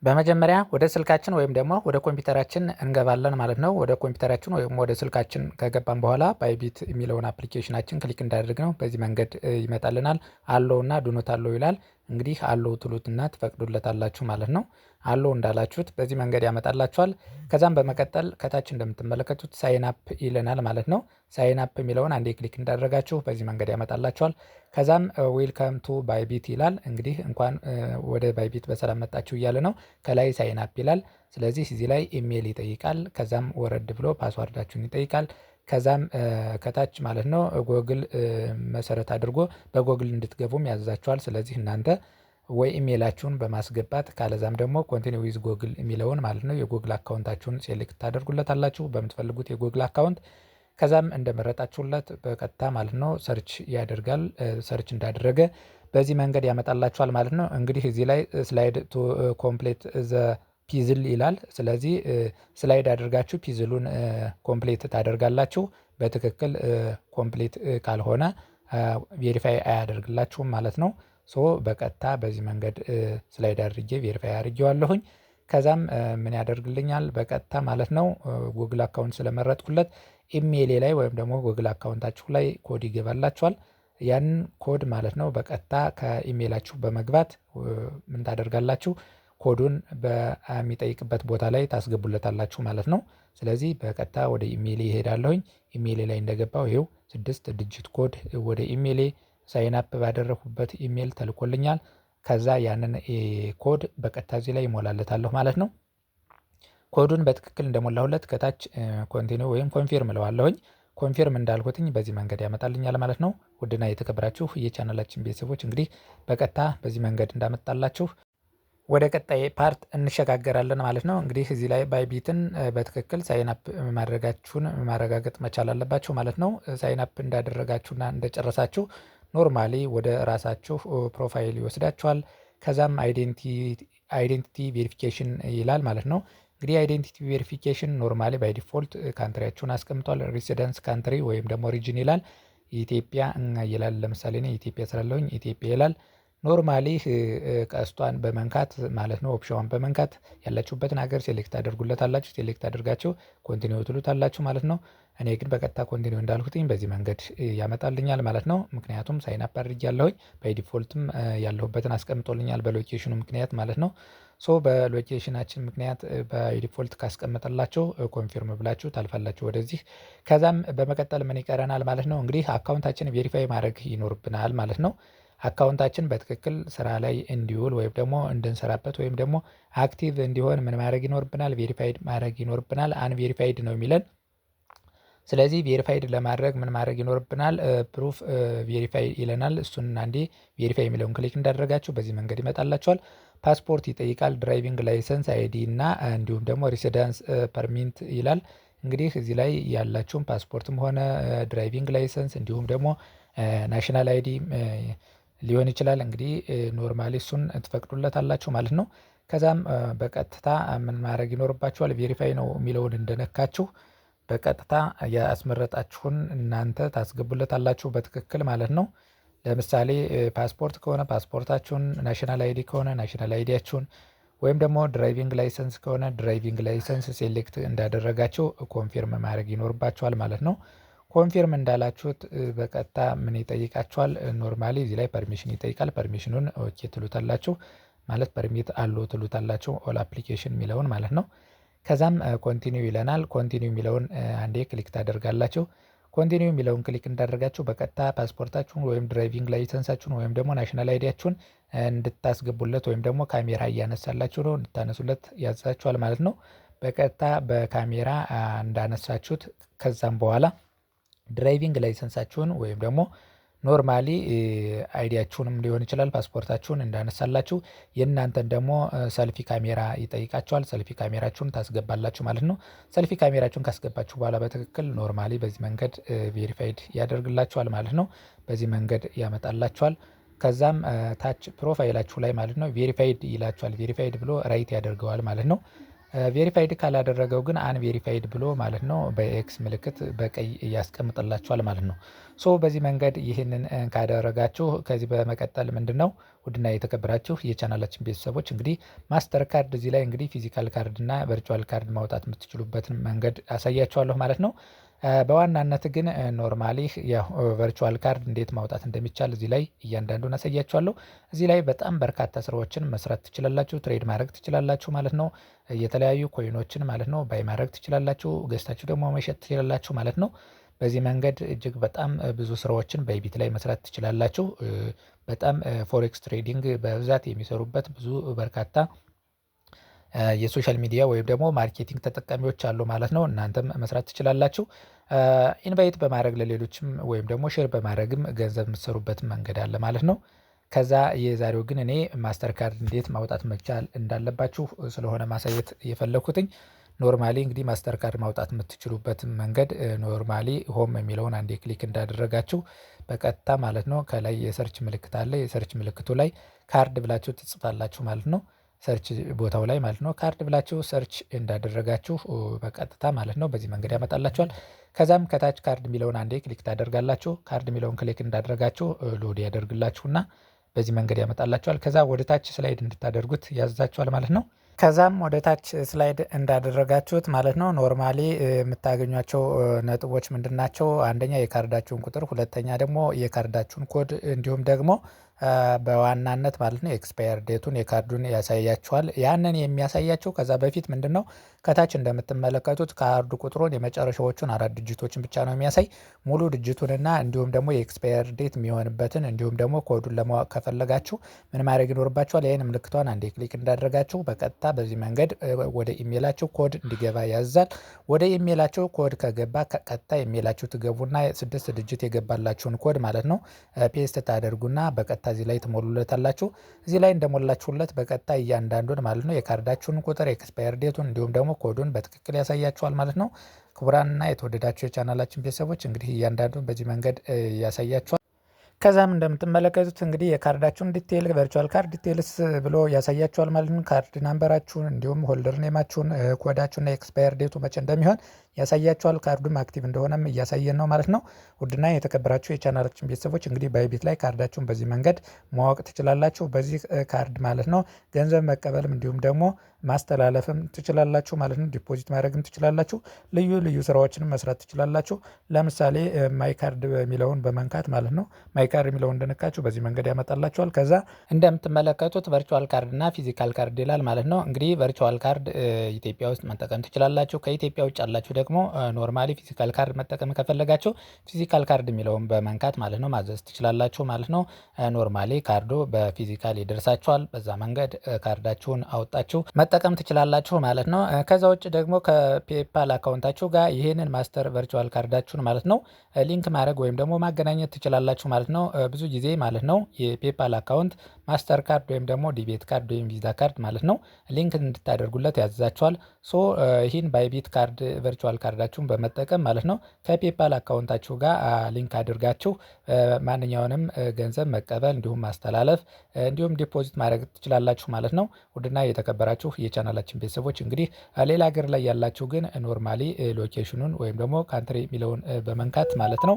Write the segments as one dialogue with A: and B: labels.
A: በመጀመሪያ ወደ ስልካችን ወይም ደግሞ ወደ ኮምፒውተራችን እንገባለን ማለት ነው። ወደ ኮምፒውተራችን ወይም ወደ ስልካችን ከገባን በኋላ ባይቢት የሚለውን አፕሊኬሽናችን ክሊክ እንዳደረግነው በዚህ መንገድ ይመጣልናል። አለው እና ዱኖት አለው ይላል። እንግዲህ አለው ትሉትና ትፈቅዱለታላችሁ ማለት ነው። አለው እንዳላችሁት በዚህ መንገድ ያመጣላችኋል። ከዛም በመቀጠል ከታች እንደምትመለከቱት ሳይን አፕ ይለናል ማለት ነው። ሳይን አፕ የሚለውን አንዴ ክሊክ እንዳደረጋችሁ በዚህ መንገድ ያመጣላችኋል። ከዛም ዌልካም ቱ ባይቢት ይላል። እንግዲህ እንኳን ወደ ባይቢት በሰላም መጣችሁ እያለ ነው። ከላይ ሳይን አፕ ይላል። ስለዚህ እዚህ ላይ ኢሜል ይጠይቃል። ከዛም ወረድ ብሎ ፓስዋርዳችሁን ይጠይቃል። ከዛም ከታች ማለት ነው ጎግል መሰረት አድርጎ በጎግል እንድትገቡም ያዛችኋል። ስለዚህ እናንተ ወይ ኢሜላችሁን በማስገባት ካለዛም ደግሞ ኮንቲኒው ዊዝ ጎግል የሚለውን ማለት ነው የጎግል አካውንታችሁን ሴሌክት ታደርጉለታላችሁ በምትፈልጉት የጎግል አካውንት። ከዛም እንደመረጣችሁለት በቀጥታ ማለት ነው ሰርች ያደርጋል። ሰርች እንዳደረገ በዚህ መንገድ ያመጣላችኋል ማለት ነው። እንግዲህ እዚህ ላይ ስላይድ ቱ ኮምፕሌት ዘ ፒዝል ይላል። ስለዚህ ስላይድ አድርጋችሁ ፒዝሉን ኮምፕሌት ታደርጋላችሁ። በትክክል ኮምፕሌት ካልሆነ ቬሪፋይ አያደርግላችሁም ማለት ነው። ሶ በቀጥታ በዚህ መንገድ ስላይድ አድርጌ ቬሪፋይ አድርጌዋለሁኝ። ከዛም ምን ያደርግልኛል በቀጥታ ማለት ነው ጉግል አካውንት ስለመረጥኩለት ኢሜይሌ ላይ ወይም ደግሞ ጉግል አካውንታችሁ ላይ ኮድ ይገባላችኋል። ያንን ኮድ ማለት ነው በቀጥታ ከኢሜይላችሁ በመግባት ምን ታደርጋላችሁ ኮዱን በሚጠይቅበት ቦታ ላይ ታስገቡለታላችሁ ማለት ነው። ስለዚህ በቀጥታ ወደ ኢሜይሌ ይሄዳለሁኝ። ኢሜይሌ ላይ እንደገባው ይኸው 6 ዲጂት ኮድ ወደ ኢሜይሌ ሳይን አፕ ባደረኩበት ኢሜይል ተልኮልኛል። ከዛ ያንን ኮድ በቀጥታ እዚህ ላይ ይሞላለታለሁ ማለት ነው። ኮዱን በትክክል እንደሞላሁለት ከታች ኮንቲኒው ወይም ኮንፊርም እለዋለሁኝ። ኮንፊርም እንዳልኩትኝ በዚህ መንገድ ያመጣልኛል ማለት ነው። ውድና የተከበራችሁ የቻናላችን ቤተሰቦች እንግዲህ በቀጥታ በዚህ መንገድ እንዳመጣላችሁ ወደ ቀጣይ ፓርት እንሸጋገራለን ማለት ነው። እንግዲህ እዚህ ላይ ባይቢትን በትክክል ሳይን አፕ ማድረጋችሁን ማረጋገጥ መቻል አለባችሁ ማለት ነው። ሳይን አፕ እንዳደረጋችሁና እንደጨረሳችሁ ኖርማሊ ወደ ራሳችሁ ፕሮፋይል ይወስዳችኋል። ከዛም አይዴንቲቲ ቬሪፊኬሽን ይላል ማለት ነው። እንግዲህ አይዴንቲቲ ቬሪፊኬሽን ኖርማሊ ባይ ዲፎልት ካንትሪያችሁን አስቀምጧል። ሬሲደንስ ካንትሪ ወይም ደግሞ ሪጅን ይላል። ኢትዮጵያ ይላል። ለምሳሌ እኔ ኢትዮጵያ ስላለሁኝ ኢትዮጵያ ይላል። ኖርማሊ ቀስቷን በመንካት ማለት ነው ኦፕሽኗን በመንካት ያላችሁበትን ሀገር ሴሌክት አድርጉለታላችሁ። ሴሌክት አድርጋችሁ ኮንቲኒው ትሉታላችሁ ማለት ነው። እኔ ግን በቀጥታ ኮንቲኒው እንዳልኩትኝ በዚህ መንገድ ያመጣልኛል ማለት ነው። ምክንያቱም ሳይን አፕ አድርጌያለሁኝ ባይ ዲፎልትም ያለሁበትን አስቀምጦልኛል በሎኬሽኑ ምክንያት ማለት ነው። ሶ በሎኬሽናችን ምክንያት ባይ ዲፎልት ካስቀመጠላችሁ ኮንፊርም ብላችሁ ታልፋላችሁ ወደዚህ። ከዛም በመቀጠል ምን ይቀረናል ማለት ነው እንግዲህ አካውንታችን ቬሪፋይ ማድረግ ይኖርብናል ማለት ነው። አካውንታችን በትክክል ስራ ላይ እንዲውል ወይም ደግሞ እንድንሰራበት ወይም ደግሞ አክቲቭ እንዲሆን ምን ማድረግ ይኖርብናል? ቬሪፋይድ ማድረግ ይኖርብናል። አንቬሪፋይድ ነው የሚለን። ስለዚህ ቬሪፋይድ ለማድረግ ምን ማድረግ ይኖርብናል? ፕሩፍ ቬሪፋይ ይለናል። እሱን አንዴ ቬሪፋይ የሚለውን ክሊክ እንዳደረጋችሁ በዚህ መንገድ ይመጣላችኋል። ፓስፖርት ይጠይቃል፣ ድራይቪንግ ላይሰንስ አይዲ እና እንዲሁም ደግሞ ሬሲደንስ ፐርሚት ይላል። እንግዲህ እዚህ ላይ ያላችሁም ፓስፖርትም ሆነ ድራይቪንግ ላይሰንስ እንዲሁም ደግሞ ናሽናል አይዲ ሊሆን ይችላል። እንግዲህ ኖርማሊ እሱን ትፈቅዱለታላችሁ ማለት ነው። ከዛም በቀጥታ ምን ማድረግ ይኖርባችኋል? ቬሪፋይ ነው የሚለውን እንደነካችሁ በቀጥታ ያስመረጣችሁን እናንተ ታስገቡለታላችሁ በትክክል ማለት ነው። ለምሳሌ ፓስፖርት ከሆነ ፓስፖርታችሁን፣ ናሽናል አይዲ ከሆነ ናሽናል አይዲያችሁን ወይም ደግሞ ድራይቪንግ ላይሰንስ ከሆነ ድራይቪንግ ላይሰንስ ሴሌክት እንዳደረጋችሁ ኮንፊርም ማድረግ ይኖርባችኋል ማለት ነው። ኮንፊርም እንዳላችሁት በቀጥታ ምን ይጠይቃችኋል? ኖርማሊ እዚህ ላይ ፐርሚሽን ይጠይቃል። ፐርሚሽኑን ኦኬ ትሉታላችሁ ማለት ፐርሚት አለው ትሉታላችሁ ኦል አፕሊኬሽን የሚለውን ማለት ነው። ከዛም ኮንቲኒው ይለናል። ኮንቲኒው የሚለውን አንዴ ክሊክ ታደርጋላችሁ። ኮንቲኒው የሚለውን ክሊክ እንዳደረጋችሁ በቀጥታ ፓስፖርታችሁን ወይም ድራይቪንግ ላይሰንሳችሁን ወይም ደግሞ ናሽናል አይዲያችሁን እንድታስገቡለት ወይም ደግሞ ካሜራ እያነሳላችሁ ነው እንድታነሱለት ያዛችኋል ማለት ነው። በቀጥታ በካሜራ እንዳነሳችሁት ከዛም በኋላ ድራይቪንግ ላይሰንሳችሁን ወይም ደግሞ ኖርማሊ አይዲያችሁንም ሊሆን ይችላል ፓስፖርታችሁን እንዳነሳላችሁ የእናንተን ደግሞ ሰልፊ ካሜራ ይጠይቃችኋል። ሰልፊ ካሜራችሁን ታስገባላችሁ ማለት ነው። ሰልፊ ካሜራችሁን ካስገባችሁ በኋላ በትክክል ኖርማሊ በዚህ መንገድ ቬሪፋይድ ያደርግላችኋል ማለት ነው። በዚህ መንገድ ያመጣላችኋል። ከዛም ታች ፕሮፋይላችሁ ላይ ማለት ነው ቬሪፋይድ ይላችኋል። ቬሪፋይድ ብሎ ራይት ያደርገዋል ማለት ነው። ቬሪፋይድ ካላደረገው ግን አንቬሪፋይድ ብሎ ማለት ነው በኤክስ ምልክት በቀይ ያስቀምጥላችኋል ማለት ነው። ሶ በዚህ መንገድ ይህንን ካደረጋችሁ ከዚህ በመቀጠል ምንድነው ውድና የተከበራችሁ የቻናላችን ቤተሰቦች እንግዲህ ማስተር ካርድ እዚህ ላይ እንግዲህ ፊዚካል ካርድ እና ቨርቹዋል ካርድ ማውጣት የምትችሉበትን መንገድ አሳያችኋለሁ ማለት ነው። በዋናነት ግን ኖርማሊ ያው ቨርቹዋል ካርድ እንዴት ማውጣት እንደሚቻል እዚህ ላይ እያንዳንዱን አሳያችኋለሁ። እዚህ ላይ በጣም በርካታ ስራዎችን መስራት ትችላላችሁ፣ ትሬድ ማድረግ ትችላላችሁ ማለት ነው። የተለያዩ ኮይኖችን ማለት ነው ባይ ማድረግ ትችላላችሁ፣ ገዝታችሁ ደግሞ መሸጥ ትችላላችሁ ማለት ነው። በዚህ መንገድ እጅግ በጣም ብዙ ስራዎችን በቢት ላይ መስራት ትችላላችሁ። በጣም ፎሬክስ ትሬዲንግ በብዛት የሚሰሩበት ብዙ በርካታ የሶሻል ሚዲያ ወይም ደግሞ ማርኬቲንግ ተጠቃሚዎች አሉ ማለት ነው። እናንተም መስራት ትችላላችሁ። ኢንቫይት በማድረግ ለሌሎችም ወይም ደግሞ ሼር በማድረግም ገንዘብ የምትሰሩበት መንገድ አለ ማለት ነው። ከዛ የዛሬው ግን እኔ ማስተር ካርድ እንዴት ማውጣት መቻል እንዳለባችሁ ስለሆነ ማሳየት የፈለኩትኝ። ኖርማሊ እንግዲህ ማስተር ካርድ ማውጣት የምትችሉበት መንገድ ኖርማሊ ሆም የሚለውን አንዴ ክሊክ እንዳደረጋችሁ በቀጥታ ማለት ነው ከላይ የሰርች ምልክት አለ። የሰርች ምልክቱ ላይ ካርድ ብላችሁ ትጽፋላችሁ ማለት ነው። ሰርች ቦታው ላይ ማለት ነው ካርድ ብላችሁ ሰርች እንዳደረጋችሁ በቀጥታ ማለት ነው በዚህ መንገድ ያመጣላችኋል። ከዛም ከታች ካርድ የሚለውን አንዴ ክሊክ ታደርጋላችሁ። ካርድ የሚለውን ክሊክ እንዳደረጋችሁ ሎድ ያደርግላችሁና በዚህ መንገድ ያመጣላችኋል። ከዛ ወደ ታች ስላይድ እንድታደርጉት ያዛችኋል ማለት ነው። ከዛም ወደ ታች ስላይድ እንዳደረጋችሁት ማለት ነው ኖርማሊ የምታገኟቸው ነጥቦች ምንድናቸው? አንደኛ የካርዳችሁን ቁጥር፣ ሁለተኛ ደግሞ የካርዳችሁን ኮድ እንዲሁም ደግሞ በዋናነት ማለት ነው ኤክስፓየር ዴቱን የካርዱን ያሳያችኋል። ያንን የሚያሳያችሁ ከዛ በፊት ምንድነው ከታች እንደምትመለከቱት ካርዱ ቁጥሩን የመጨረሻዎቹን 4 ዲጂቶችን ብቻ ነው የሚያሳይ። ሙሉ ዲጂቱንና እንዲሁም ደግሞ የኤክስፓየር ዴት የሚሆንበትን እንዲሁም ደግሞ ኮዱን ለማወቅ ከፈለጋችሁ ምን ማድረግ ይኖርባችኋል? ይህን ምልክቷን አንዴ ክሊክ እንዳደረጋችሁ በቀጥታ በዚህ መንገድ ወደ ኢሜላችሁ ኮድ እንዲገባ ያዛል። ወደ ኢሜላችሁ ኮድ ከገባ ቀጥታ ኢሜላችሁ ትገቡና 6 ዲጂት የገባላችሁን ኮድ ማለት ነው ፔስት ታደርጉና በቀጥታ እዚህ ላይ ትሞሉለታላችሁ። እዚህ ላይ እንደሞላችሁለት በቀጥታ እያንዳንዱን ማለት ነው የካርዳችሁን ቁጥር ኤክስፓየር ዴቱን እንዲሁም ደግሞ ኮዱን በትክክል ያሳያችኋል ማለት ነው። ክቡራንና የተወደዳችሁ የቻናላችን ቤተሰቦች እንግዲህ እያንዳንዱን በዚህ መንገድ ያሳያችኋል። ከዛም እንደምትመለከቱት እንግዲህ የካርዳችሁን ዲቴይል ቨርቹዋል ካርድ ዲቴይልስ ብሎ ያሳያችኋል ማለት ነው። ካርድ ናምበራችሁን እንዲሁም ሆልደር ኔማችሁን ኮዳችሁና ኤክስፓየር ዴቱ መቼ እንደሚሆን ያሳያችኋል። ካርዱም አክቲቭ እንደሆነም እያሳየን ነው ማለት ነው። ውድና የተከበራችሁ የቻናላችን ቤተሰቦች እንግዲህ ባይቢት ላይ ካርዳችሁን በዚህ መንገድ ማወቅ ትችላላችሁ። በዚህ ካርድ ማለት ነው ገንዘብ መቀበልም እንዲሁም ደግሞ ማስተላለፍም ትችላላችሁ ማለት ነው። ዲፖዚት ማድረግም ትችላላችሁ። ልዩ ልዩ ስራዎችንም መስራት ትችላላችሁ። ለምሳሌ ማይ ካርድ የሚለውን በመንካት ማለት ነው ማይ ካርድ የሚለውን እንደነካችሁ በዚህ መንገድ ያመጣላችኋል። ከዛ እንደምትመለከቱት ቨርቹዋል ካርድ እና ፊዚካል ካርድ ይላል ማለት ነው። እንግዲህ ቨርቹዋል ካርድ ኢትዮጵያ ውስጥ መጠቀም ትችላላችሁ። ከኢትዮጵያ ውጭ ያላችሁ ደግሞ ኖርማሊ ፊዚካል ካርድ መጠቀም ከፈለጋችሁ ፊዚካል ካርድ የሚለውን በመንካት ማለት ነው ማዘዝ ትችላላችሁ ማለት ነው። ኖርማሊ ካርዱ በፊዚካል ይደርሳችኋል። በዛ መንገድ ካርዳችሁን አውጣችሁ መጠቀም ትችላላችሁ ማለት ነው። ከዛ ውጭ ደግሞ ከፔፓል አካውንታችሁ ጋር ይህንን ማስተር ቨርቹዋል ካርዳችሁን ማለት ነው ሊንክ ማድረግ ወይም ደግሞ ማገናኘት ትችላላችሁ ማለት ነው። ብዙ ጊዜ ማለት ነው የፔፓል አካውንት ማስተር ካርድ ወይም ደግሞ ዲቤት ካርድ ወይም ቪዛ ካርድ ማለት ነው ሊንክ እንድታደርጉለት ያዛችኋል። ሶ ይህን ባይቢት ካርድ ቨርቹዋል ካርዳችሁን በመጠቀም ማለት ነው ከፔፓል አካውንታችሁ ጋር ሊንክ አድርጋችሁ ማንኛውንም ገንዘብ መቀበል እንዲሁም ማስተላለፍ እንዲሁም ዲፖዚት ማድረግ ትችላላችሁ ማለት ነው። ውድና የተከበራችሁ የቻናላችን ቤተሰቦች እንግዲህ ሌላ ሀገር ላይ ያላችሁ ግን ኖርማሊ ሎኬሽኑን ወይም ደግሞ ካንትሪ የሚለውን በመንካት ማለት ነው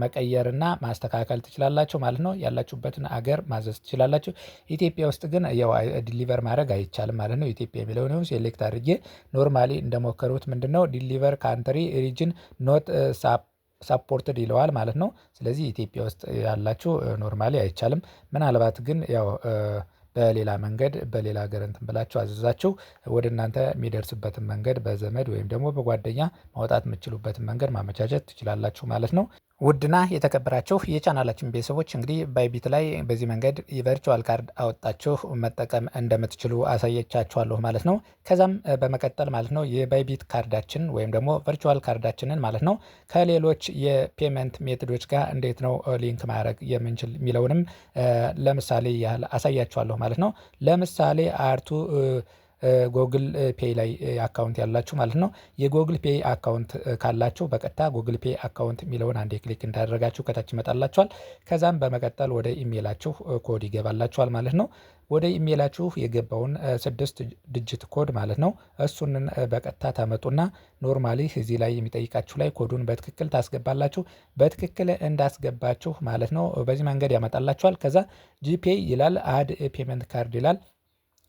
A: መቀየርና ማስተካከል ትችላላችሁ ማለት ነው። ያላችሁበትን አገር ማዘዝ ትችላላችሁ። ኢትዮጵያ ውስጥ ግን ያው ዲሊቨር ማድረግ አይቻልም ማለት ነው። ኢትዮጵያ የሚለውን ሴሌክት አድርጌ ኖርማሊ እንደሞከሩት ምንድነው ዲሊቨር ካንትሪ ሪጅን ኖት ሳፖርትድ ይለዋል ማለት ነው። ስለዚህ ኢትዮጵያ ውስጥ ያላችሁ ኖርማሊ አይቻልም። ምናልባት ግን ያው በሌላ መንገድ በሌላ ሀገር እንትን ብላችሁ አዘዛችሁ ወደ እናንተ የሚደርስበትን መንገድ በዘመድ ወይም ደግሞ በጓደኛ ማውጣት የምትችሉበትን መንገድ ማመቻቸት ትችላላችሁ ማለት ነው። ውድና የተከበራችሁ የቻናላችን ቤተሰቦች እንግዲህ ባይቢት ላይ በዚህ መንገድ የቨርቹዋል ካርድ አወጣችሁ መጠቀም እንደምትችሉ አሳየቻችኋለሁ ማለት ነው። ከዛም በመቀጠል ማለት ነው የባይቢት ካርዳችን ወይም ደግሞ ቨርቹዋል ካርዳችንን ማለት ነው ከሌሎች የፔመንት ሜቶዶች ጋር እንዴት ነው ሊንክ ማድረግ የምንችል የሚለውንም ለምሳሌ ያህል አሳያችኋለሁ ማለት ነው። ለምሳሌ አርቱ ጎግል ፔይ ላይ አካውንት ያላችሁ ማለት ነው። የጎግል ፔይ አካውንት ካላችሁ በቀጥታ ጎግል ፔይ አካውንት የሚለውን አንዴ ክሊክ እንዳደረጋችሁ ከታች ይመጣላችኋል። ከዛም በመቀጠል ወደ ኢሜይላችሁ ኮድ ይገባላችኋል ማለት ነው። ወደ ኢሜይላችሁ የገባውን 6 ዲጂት ኮድ ማለት ነው። እሱንን በቀጥታ ታመጡና ኖርማሊ እዚህ ላይ የሚጠይቃችሁ ላይ ኮዱን በትክክል ታስገባላችሁ። በትክክል እንዳስገባችሁ ማለት ነው በዚህ መንገድ ያመጣላችኋል። ከዛ ጂፔይ ይላል፣ አድ ፔመንት ካርድ ይላል።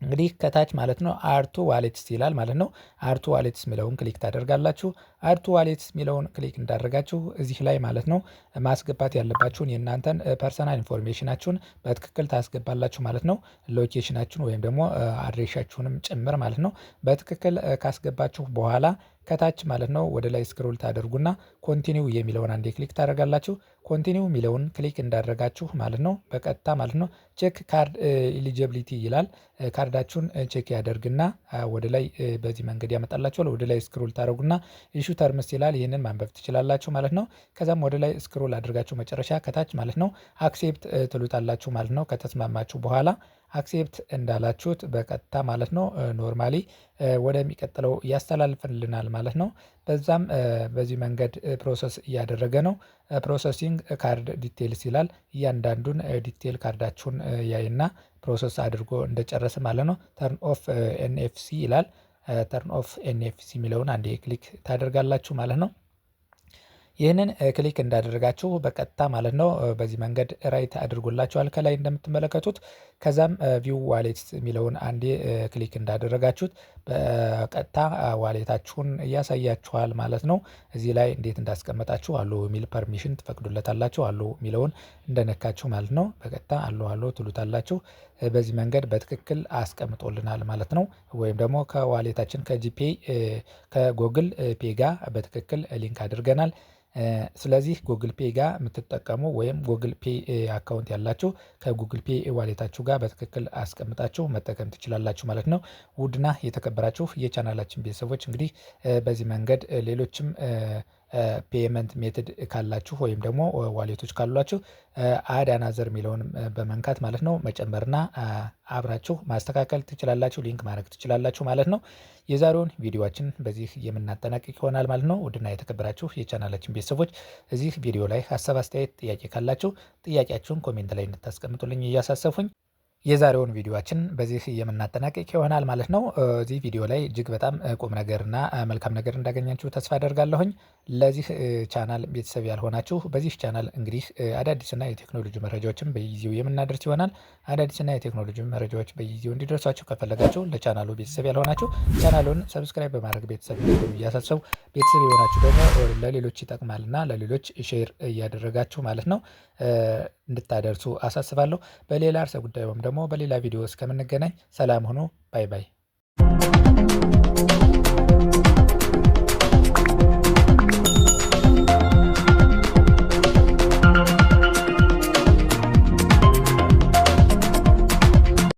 A: እንግዲህ ከታች ማለት ነው አርቱ ዋሌትስ ይላል ማለት ነው። አርቱ ዋሌትስ የሚለውን ክሊክ ታደርጋላችሁ። አርቱ ዋሌትስ የሚለውን ክሊክ እንዳደረጋችሁ እዚህ ላይ ማለት ነው ማስገባት ያለባችሁን የእናንተን ፐርሰናል ኢንፎርሜሽናችሁን በትክክል ታስገባላችሁ ማለት ነው። ሎኬሽናችሁን ወይም ደግሞ አድሬሻችሁንም ጭምር ማለት ነው። በትክክል ካስገባችሁ በኋላ ከታች ማለት ነው ወደ ላይ ስክሮል ታደርጉና ኮንቲኒው የሚለውን አንዴ ክሊክ ታደርጋላችሁ። ኮንቲኒው የሚለውን ክሊክ እንዳደረጋችሁ ማለት ነው በቀጥታ ማለት ነው ቼክ ካርድ ኤሊጂቢሊቲ ይላል። ካርዳችሁን ቼክ ያደርግና ወደ ላይ በዚህ መንገድ ያመጣላችኋል። ወደ ላይ ስክሮል ታደርጉና ኢሹ ተርምስ ይላል። ይህንን ማንበብ ትችላላችሁ ማለት ነው። ከዛም ወደ ላይ ስክሮል አድርጋችሁ መጨረሻ ከታች ማለት ነው አክሴፕት ትሉታላችሁ ማለት ነው። ከተስማማችሁ በኋላ አክሴፕት እንዳላችሁት በቀጥታ ማለት ነው ኖርማሊ ወደሚቀጥለው ያስተላልፍልናል ማለት ነው። በዛም በዚህ መንገድ ፕሮሰስ እያደረገ ነው። ፕሮሰሲንግ ካርድ ዲቴልስ ይላል። እያንዳንዱን ዲቴል ካርዳችሁን ያይና ፕሮሰስ አድርጎ እንደጨረሰ ማለት ነው ተርን ኦፍ ኤንኤፍሲ ይላል። ተርን ኦፍ ኤንኤፍሲ የሚለውን አንዴ ክሊክ ታደርጋላችሁ ማለት ነው። ይህንን ክሊክ እንዳደረጋችሁ በቀጥታ ማለት ነው በዚህ መንገድ ራይት አድርጎላችኋል ከላይ እንደምትመለከቱት። ከዛም ቪው ዋሌትስ የሚለውን አንዴ ክሊክ እንዳደረጋችሁት በቀጥታ ዋሌታችሁን እያሳያችኋል ማለት ነው። እዚህ ላይ እንዴት እንዳስቀመጣችሁ አሎ የሚል ፐርሚሽን ትፈቅዱለታላችሁ። አሎ የሚለውን እንደነካችሁ ማለት ነው በቀጥታ አሎ ትሉታላችሁ። በዚህ መንገድ በትክክል አስቀምጦልናል ማለት ነው። ወይም ደግሞ ከዋሌታችን ከጂፔይ ከጎግል ፔይ ጋር በትክክል ሊንክ አድርገናል። ስለዚህ ጉግል ፔይ ጋር የምትጠቀሙ ወይም ጉግል ፔይ አካውንት ያላችሁ ከጉግል ፔይ ዋሌታችሁ ጋር በትክክል አስቀምጣችሁ መጠቀም ትችላላችሁ ማለት ነው። ውድና የተከበራችሁ የቻናላችን ቤተሰቦች እንግዲህ በዚህ መንገድ ሌሎችም ፔመንት ሜትድ ካላችሁ ወይም ደግሞ ዋሌቶች ካሏችሁ አድ አናዘር የሚለውን በመንካት ማለት ነው መጨመርና አብራችሁ ማስተካከል ትችላላችሁ፣ ሊንክ ማድረግ ትችላላችሁ ማለት ነው። የዛሬውን ቪዲዮአችን በዚህ የምናጠናቅቅ ይሆናል ማለት ነው። ውድና የተከበራችሁ የቻናላችን ቤተሰቦች እዚህ ቪዲዮ ላይ ሀሳብ፣ አስተያየት፣ ጥያቄ ካላችሁ ጥያቄያችሁን ኮሜንት ላይ እንድታስቀምጡልኝ እያሳሰፉኝ የዛሬውን ቪዲዮአችን በዚህ የምናጠናቀቅ ይሆናል ማለት ነው። እዚህ ቪዲዮ ላይ እጅግ በጣም ቁም ነገርና መልካም ነገር እንዳገኛችሁ ተስፋ አደርጋለሁኝ። ለዚህ ቻናል ቤተሰብ ያልሆናችሁ በዚህ ቻናል እንግዲህ አዳዲስና የቴክኖሎጂ መረጃዎችን በየጊዜው የምናደርስ ይሆናል። አዳዲስና የቴክኖሎጂ መረጃዎች በየጊዜው እንዲደርሷችሁ ከፈለጋችሁ ለቻናሉ ቤተሰብ ያልሆናችሁ ቻናሉን ሰብስክራይብ በማድረግ ቤተሰብ እንዲሆኑ እያሳሰቡ ቤተሰብ የሆናችሁ ደግሞ ለሌሎች ይጠቅማልና ለሌሎች ሼር እያደረጋችሁ ማለት ነው እንድታደርሱ አሳስባለሁ። በሌላ ርዕሰ ጉዳይ ወይም ደግሞ በሌላ ቪዲዮ እስከምንገናኝ ሰላም ሁኑ። ባይ ባይ።